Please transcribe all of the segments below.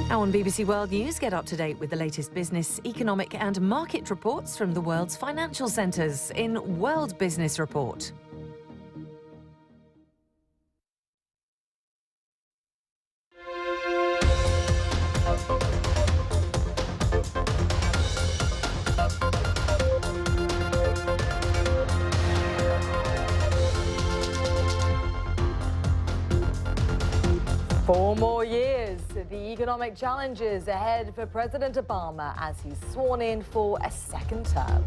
Now on BBC World News, get up to date with the latest business, economic and market reports from the world's financial centres in World Business Report. Four more years, the economic challenges ahead for President Obama as he's sworn in for a second term.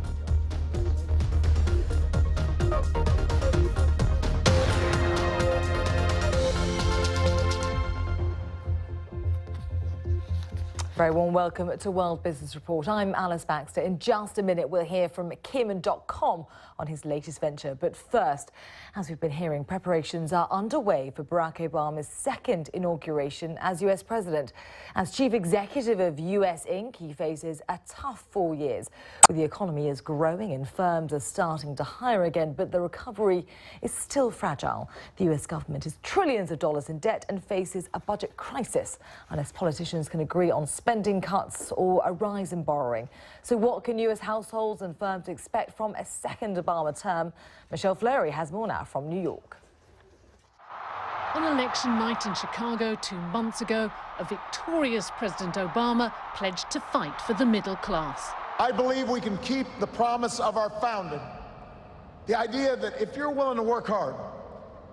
Very warm welcome to World Business Report. I'm Alice Baxter. In just a minute, we'll hear from Kim and .com on his latest venture. But first, as we've been hearing, preparations are underway for Barack Obama's second inauguration as U.S. president. As chief executive of U.S. Inc., he faces a tough 4 years. The economy is growing and firms are starting to hire again, but the recovery is still fragile. The U.S. government is trillions of dollars in debt and faces a budget crisis unless politicians can agree on spending cuts or a rise in borrowing. So what can U.S. households and firms expect from a second Obama term? Michelle Fleury has more now from New York. On election night in Chicago 2 months ago, a victorious President Obama pledged to fight for the middle class. I believe we can keep the promise of our founding. The idea that if you're willing to work hard,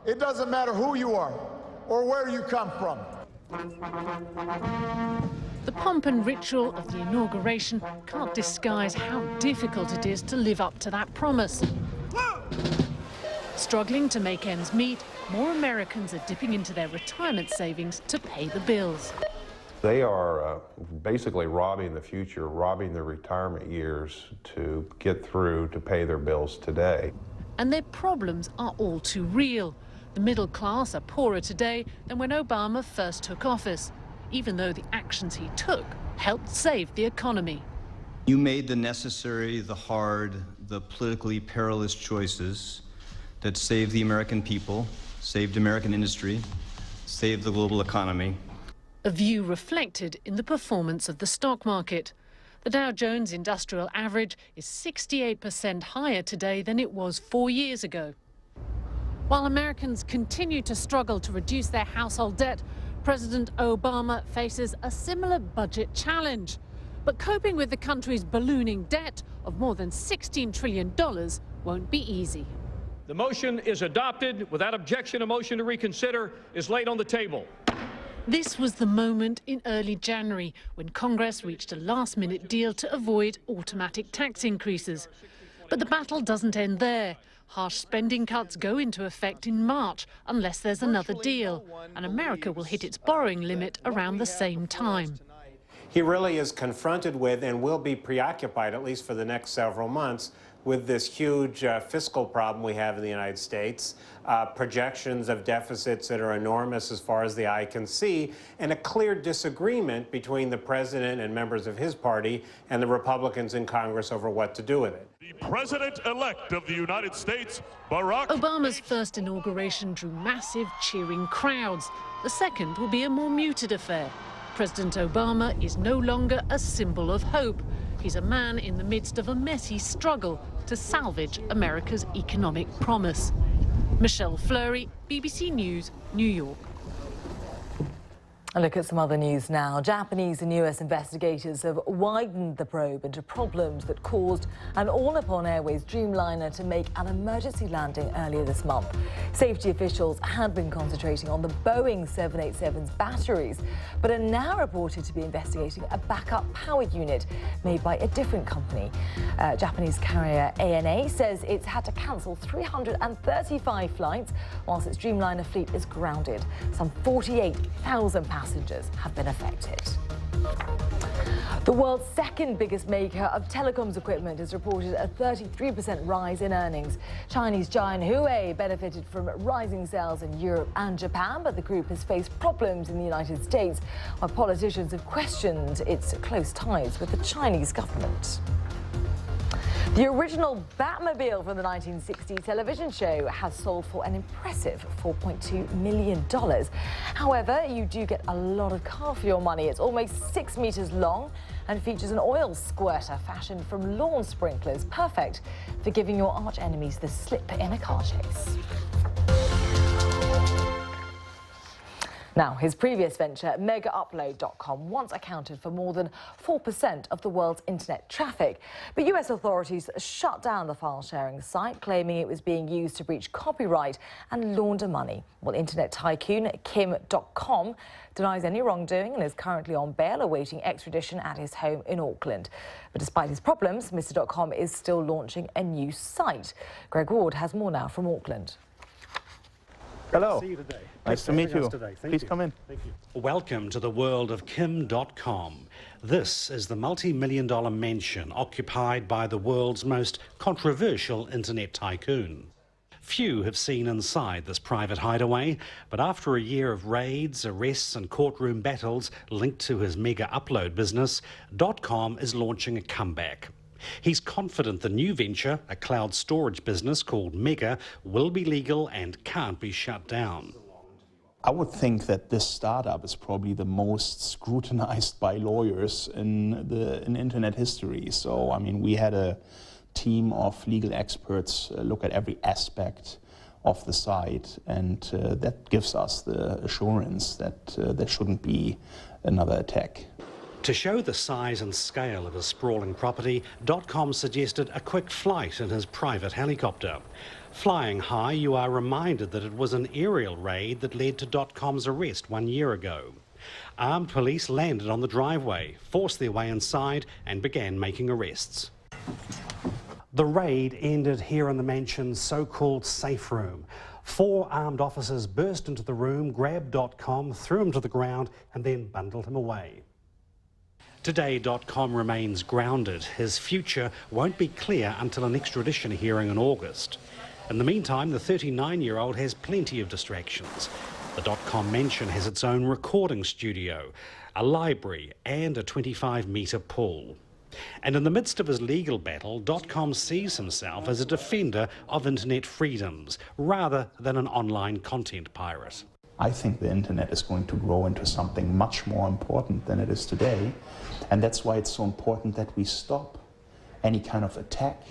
it doesn't matter who you are or where you come from. The pomp and ritual of the inauguration can't disguise how difficult it is to live up to that promise. Struggling to make ends meet, more Americans are dipping into their retirement savings to pay the bills. They are basically robbing the future, robbing their retirement years to get through to pay their bills today. And their problems are all too real. The middle class are poorer today than when Obama first took office, even though the actions he took helped save the economy. You made the necessary, the hard, the politically perilous choices that saved the American people, saved American industry, saved the global economy. A view reflected in the performance of the stock market. The Dow Jones Industrial Average is 68% higher today than it was 4 years ago. While Americans continue to struggle to reduce their household debt, President Obama faces a similar budget challenge. But coping with the country's ballooning debt of more than $16 trillion won't be easy. The motion is adopted. Without objection, a motion to reconsider is laid on the table. This was the moment in early January when Congress reached a last-minute deal to avoid automatic tax increases. But the battle doesn't end there. Harsh spending cuts go into effect in March unless there's another deal, and America will hit its borrowing limit around the same time. He really is confronted with and will be preoccupied, at least for the next several months, with this huge fiscal problem we have in the United States, projections of deficits that are enormous as far as the eye can see, and a clear disagreement between the president and members of his party and the Republicans in Congress over what to do with it. The President-elect of the United States, Barack Obama's first inauguration drew massive cheering crowds. The second will be a more muted affair. President Obama is no longer a symbol of hope. He's a man in the midst of a messy struggle to salvage America's economic promise. Michelle Fleury, BBC News, New York. A look at some other news now. Japanese and US investigators have widened the probe into problems that caused an All-Nippon Airways Dreamliner to make an emergency landing earlier this month. Safety officials had been concentrating on the Boeing 787's batteries, but are now reported to be investigating a backup power unit made by a different company. Japanese carrier ANA says it's had to cancel 335 flights whilst its Dreamliner fleet is grounded. Some 48,000 passengers have been affected. The world's second biggest maker of telecoms equipment has reported a 33% rise in earnings. Chinese giant Huawei benefited from rising sales in Europe and Japan, but the group has faced problems in the United States, while politicians have questioned its close ties with the Chinese government. The original Batmobile from the 1960 television show has sold for an impressive $4.2 million. However, you do get a lot of car for your money. It's almost 6 meters long and features an oil squirter fashioned from lawn sprinklers, perfect for giving your arch enemies the slip in a car chase. Now, his previous venture, megaupload.com, once accounted for more than 4% of the world's internet traffic. But US authorities shut down the file-sharing site, claiming it was being used to breach copyright and launder money. Well, internet tycoon Kim.com denies any wrongdoing and is currently on bail awaiting extradition at his home in Auckland. But despite his problems, Mr.com is still launching a new site. Greg Ward has more now from Auckland. Hello. See you today. Nice to meet you. Please you. come in. Thank you. Welcome to the world of Kim.com. This is the multi-million-dollar mansion occupied by the world's most controversial internet tycoon. Few have seen inside this private hideaway, but after a year of raids, arrests and courtroom battles linked to his mega upload business, .com is launching a comeback. He's confident the new venture, a cloud storage business called Mega, will be legal and can't be shut down. I would think that this startup is probably the most scrutinized by lawyers in internet history. So, I mean, we had a team of legal experts look at every aspect of the site, and that gives us the assurance that there shouldn't be another attack. To show the size and scale of his sprawling property, .com suggested a quick flight in his private helicopter. Flying high, you are reminded that it was an aerial raid that led to .com's arrest 1 year ago. Armed police landed on the driveway, forced their way inside and began making arrests. The raid ended here in the mansion's so-called safe room. 4 armed officers burst into the room, grabbed .com, threw him to the ground and then bundled him away. Today, .com remains grounded. His future won't be clear until an extradition hearing in August. In the meantime, the 39-year-old has plenty of distractions. The .com mansion has its own recording studio, a library and a 25-metre pool. And in the midst of his legal battle, .com sees himself as a defender of internet freedoms rather than an online content pirate. I think the internet is going to grow into something much more important than it is today. And that's why it's so important that we stop any kind of attack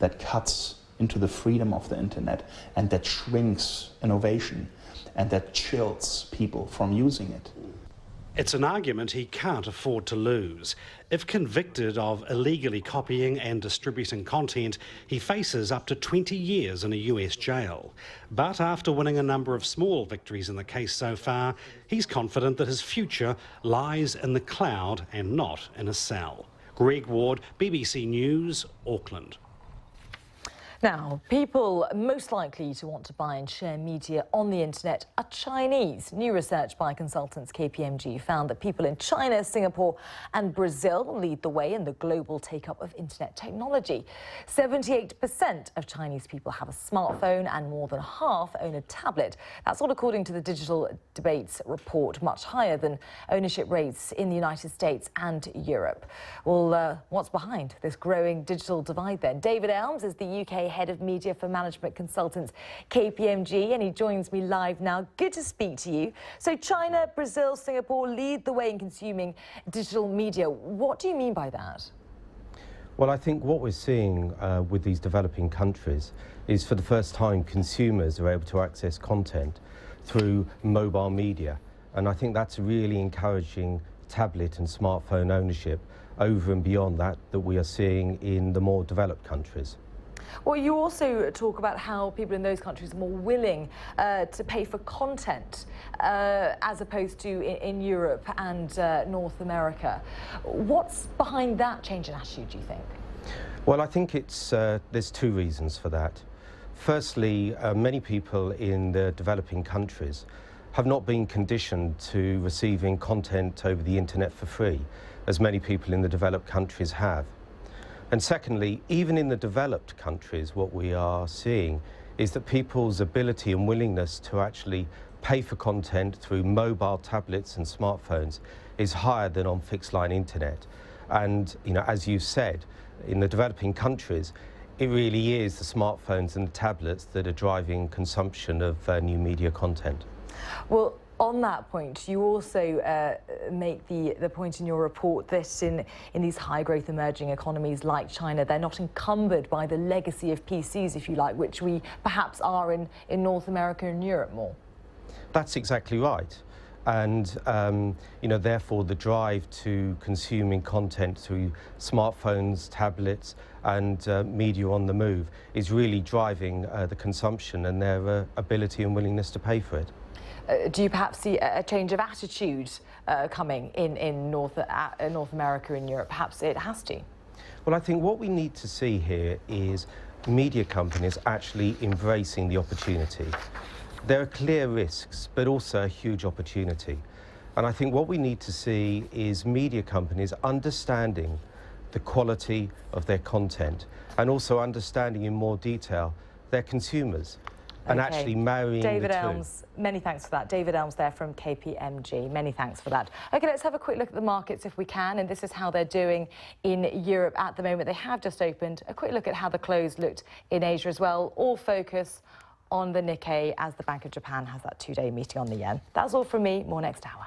that cuts into the freedom of the internet and that shrinks innovation and that chills people from using it. It's an argument he can't afford to lose. If convicted of illegally copying and distributing content, he faces up to 20 years in a US jail. But after winning a number of small victories in the case so far, he's confident that his future lies in the cloud and not in a cell. Greg Ward, BBC News, Auckland. Now, people most likely to want to buy and share media on the internet are Chinese. New research by consultants KPMG found that people in China, Singapore and Brazil lead the way in the global take-up of internet technology. 78% of Chinese people have a smartphone and more than half own a tablet. That's all according to the Digital Debates report, much higher than ownership rates in the United States and Europe. Well, what's behind this growing digital divide then? David Elms is the UK Head of Media for Management Consultants, KPMG, and he joins me live now. Good to speak to you. So China, Brazil, Singapore lead the way in consuming digital media. What do you mean by that? Well, I think what we're seeing with these developing countries is for the first time consumers are able to access content through mobile media. And I think that's really encouraging tablet and smartphone ownership over and beyond that we are seeing in the more developed countries. Well, you also talk about how people in those countries are more willing to pay for content as opposed to in Europe and North America. What's behind that change in attitude, do you think? Well, I think it's there's 2 reasons for that. Firstly, many people in the developing countries have not been conditioned to receiving content over the internet for free, as many people in the developed countries have. And secondly, even in the developed countries, what we are seeing is that people's ability and willingness to actually pay for content through mobile tablets and smartphones is higher than on fixed line internet. And, you know, as you said, in the developing countries, it really is the smartphones and the tablets that are driving consumption of new media content. Well, on that point, you also make the point in your report that in these high-growth emerging economies like China, they're not encumbered by the legacy of PCs, if you like, which we perhaps are in North America and Europe more. That's exactly right. And, you know, therefore the drive to consuming content through smartphones, tablets and media on the move is really driving the consumption and their ability and willingness to pay for it. Do you perhaps see a change of attitude coming in North America and Europe? Perhaps it has to. Well, I think what we need to see here is media companies actually embracing the opportunity. There are clear risks, but also a huge opportunity. And I think what we need to see is media companies understanding the quality of their content and also understanding in more detail their consumers and actually marrying David the two. Elms, many thanks for that. David Elms there from KPMG, many thanks for that. OK, let's have a quick look at the markets if we can, and this is how they're doing in Europe at the moment. They have just opened. A quick look at how the close looked in Asia as well. All focus on the Nikkei as the Bank of Japan has that two-day meeting on the yen. That's all from me. More next hour.